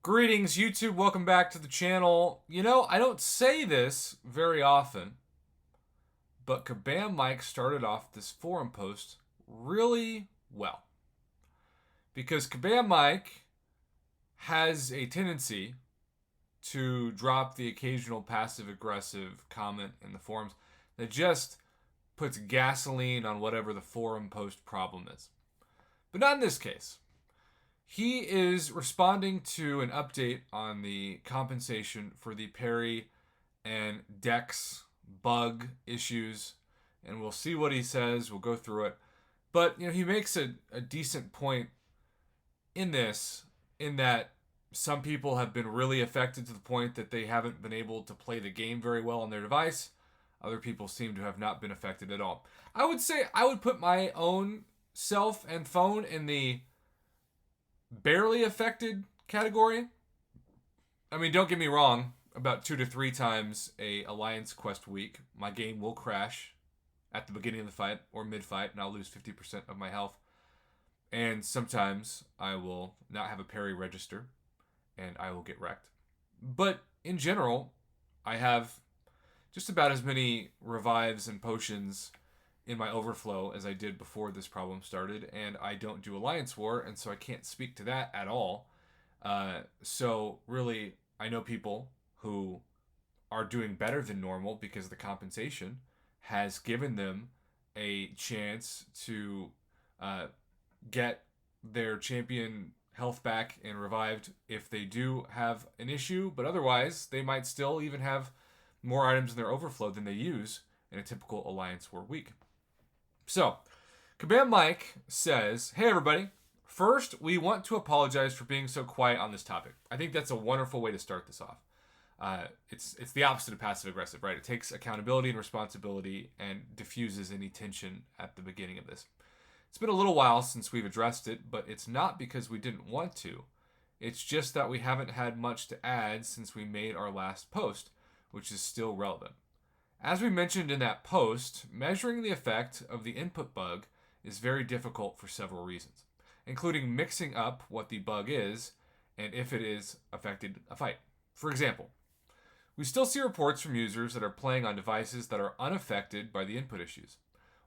Greetings, YouTube. Welcome back to the channel. I don't say this very often, but Kabam Mike started off this forum post really well. Because Kabam Mike has a tendency to drop the occasional passive aggressive comment in the forums that just puts gasoline on whatever the forum post problem is. But not in this case. He is responding to an update on the compensation for the parry and Dex bug issues, and we'll see what he says. We'll go through it. But, he makes a decent point in this, in that some people have been really affected to the point that they haven't been able to play the game very well on their device. Other people seem to have not been affected at all. I would say I would put my own self and phone in the barely affected category. I mean, don't get me wrong, about 2 to 3 times a Alliance Quest week, my game will crash at the beginning of the fight or mid-fight, and I'll lose 50% of my health. And sometimes I will not have a parry register, and I will get wrecked. But in general, I have just about as many revives and potions in my overflow as I did before this problem started, and I don't do Alliance War, and so I can't speak to that at all. So really, I know people who are doing better than normal because the compensation has given them a chance to get their champion health back and revived if they do have an issue, but otherwise they might still even have more items in their overflow than they use in a typical Alliance War week. So, Kabam Mike says, "Hey everybody, first we want to apologize for being so quiet on this topic." I think that's a wonderful way to start this off. It's the opposite of passive aggressive, right? It takes accountability and responsibility and diffuses any tension at the beginning of this. It's been a little while since we've addressed it, but it's not because we didn't want to. It's just that we haven't had much to add since we made our last post, which is still relevant. As we mentioned in that post, measuring the effect of the input bug is very difficult for several reasons, including mixing up what the bug is and if it is affected a fight. For example, we still see reports from users that are playing on devices that are unaffected by the input issues.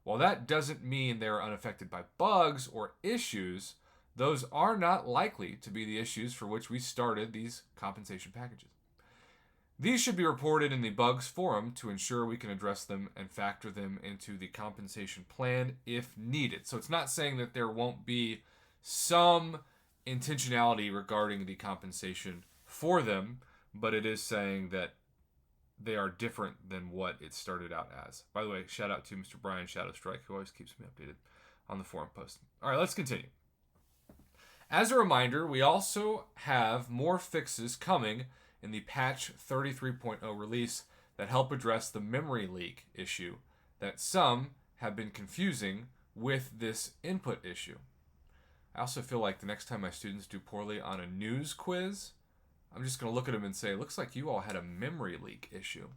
While that doesn't mean they are unaffected by bugs or issues, those are not likely to be the issues for which we started these compensation packages. These should be reported in the bugs forum to ensure we can address them and factor them into the compensation plan if needed. So it's not saying that there won't be some intentionality regarding the compensation for them, but it is saying that they are different than what it started out as. By the way, shout out to Mr. Brian Shadowstrike, who always keeps me updated on the forum post. All right, let's continue. As a reminder, we also have more fixes coming in the patch 33.0 release that help address the memory leak issue that some have been confusing with this input issue. I also feel like the next time my students do poorly on a news quiz, I'm just going to look at them and say, looks like you all had a memory leak issue.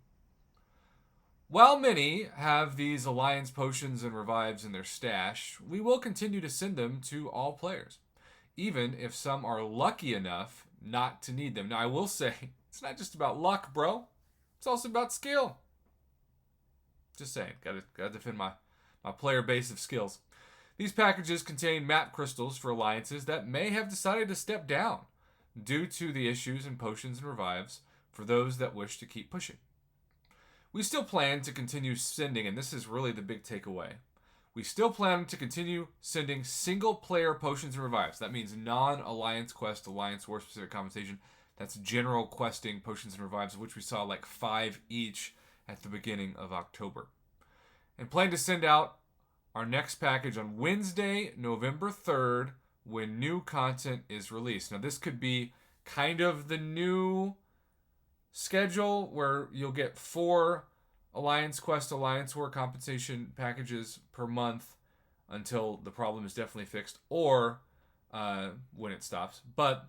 While many have these Alliance potions and revives in their stash, we will continue to send them to all players, even if some are lucky enough not to need them. Now, I will say, it's not just about luck, bro. It's also about skill. Just saying, gotta defend my player base of skills. These packages contain map crystals for alliances that may have decided to step down due to the issues in potions and revives for those that wish to keep pushing. We still plan to continue sending, and this is really the big takeaway, we still plan to continue sending single-player potions and revives. That means non-Alliance Quest, Alliance War specific compensation. That's general questing potions and revives, of which we saw like 5 each at the beginning of October. And plan to send out our next package on Wednesday, November 3rd, when new content is released. Now, this could be kind of the new schedule where you'll get 4 Alliance Quest, Alliance War compensation packages per month until the problem is definitely fixed, or when it stops. But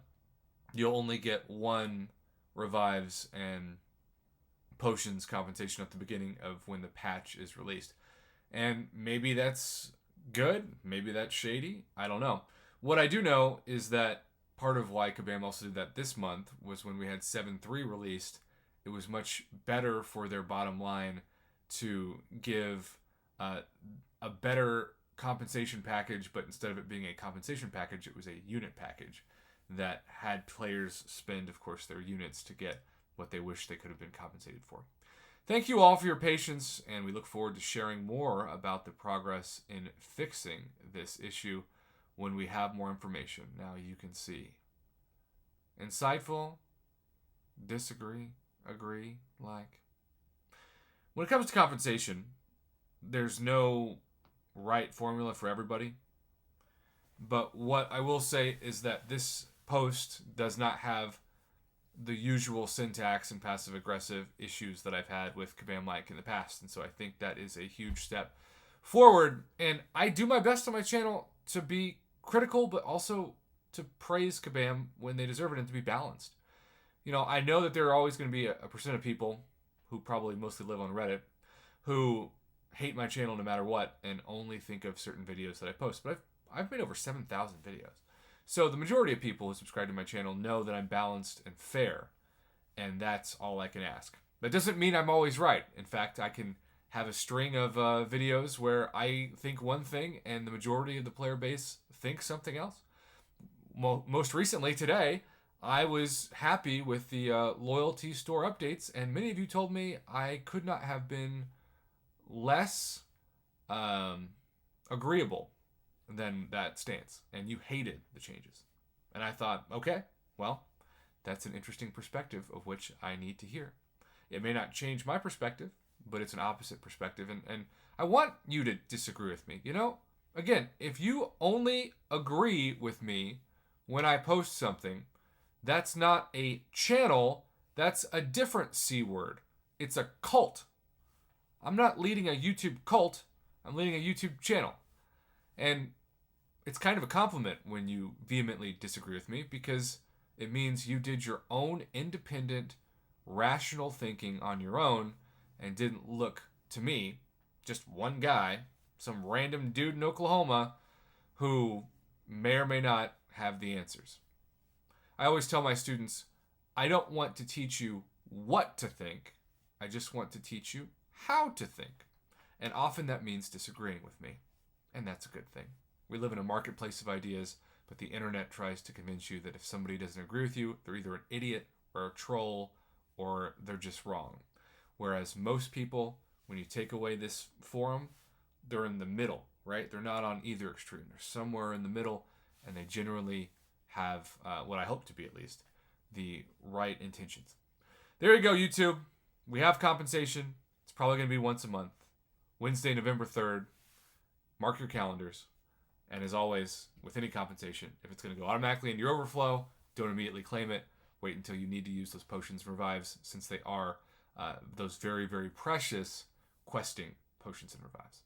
you'll only get 1 revives and potions compensation at the beginning of when the patch is released. And maybe that's good, maybe that's shady, I don't know. What I do know is that part of why Kabam also did that this month was when we had 7.3 released, it was much better for their bottom line to give a better compensation package, but instead of it being a compensation package, it was a unit package that had players spend, of course, their units to get what they wish they could have been compensated for. Thank you all for your patience, and we look forward to sharing more about the progress in fixing this issue when we have more information. Now you can see. Insightful, disagree, agree, like. When it comes to compensation, there's no right formula for everybody. But what I will say is that this post does not have the usual syntax and passive aggressive issues that I've had with Kabam Mike in the past. And so I think that is a huge step forward. And I do my best on my channel to be critical, but also to praise Kabam when they deserve it and to be balanced. You know, I know that there are always going to be a percent of people who probably mostly live on Reddit who hate my channel no matter what and only think of certain videos that I post. But I've made over 7,000 videos. So the majority of people who subscribe to my channel know that I'm balanced and fair, and that's all I can ask. That doesn't mean I'm always right. In fact, I can have a string of videos where I think one thing and the majority of the player base thinks something else. Most recently today, I was happy with the loyalty store updates, and many of you told me I could not have been less agreeable than that stance, and you hated the changes. And I thought, okay, well, that's an interesting perspective of which I need to hear. It may not change my perspective, but it's an opposite perspective, and I want you to disagree with me. You know, again, if you only agree with me when I post something, that's not a channel, that's a different C word. It's a cult. I'm not leading a YouTube cult, I'm leading a YouTube channel. And it's kind of a compliment when you vehemently disagree with me, because it means you did your own independent, rational thinking on your own and didn't look to me, just one guy, some random dude in Oklahoma who may or may not have the answers. I always tell my students, I don't want to teach you what to think, I just want to teach you how to think. And often that means disagreeing with me, and that's a good thing. We live in a marketplace of ideas, but the internet tries to convince you that if somebody doesn't agree with you, they're either an idiot or a troll or they're just wrong. Whereas most people, when you take away this forum, they're in the middle, right? They're not on either extreme. They're somewhere in the middle, and they generally have, what I hope to be at least, the right intentions. There you go, YouTube. We have compensation. It's probably going to be once a month. Wednesday, November 3rd. Mark your calendars. And as always, with any compensation, if it's going to go automatically in your overflow, don't immediately claim it. Wait until you need to use those potions and revives, since they are those very, very precious questing potions and revives.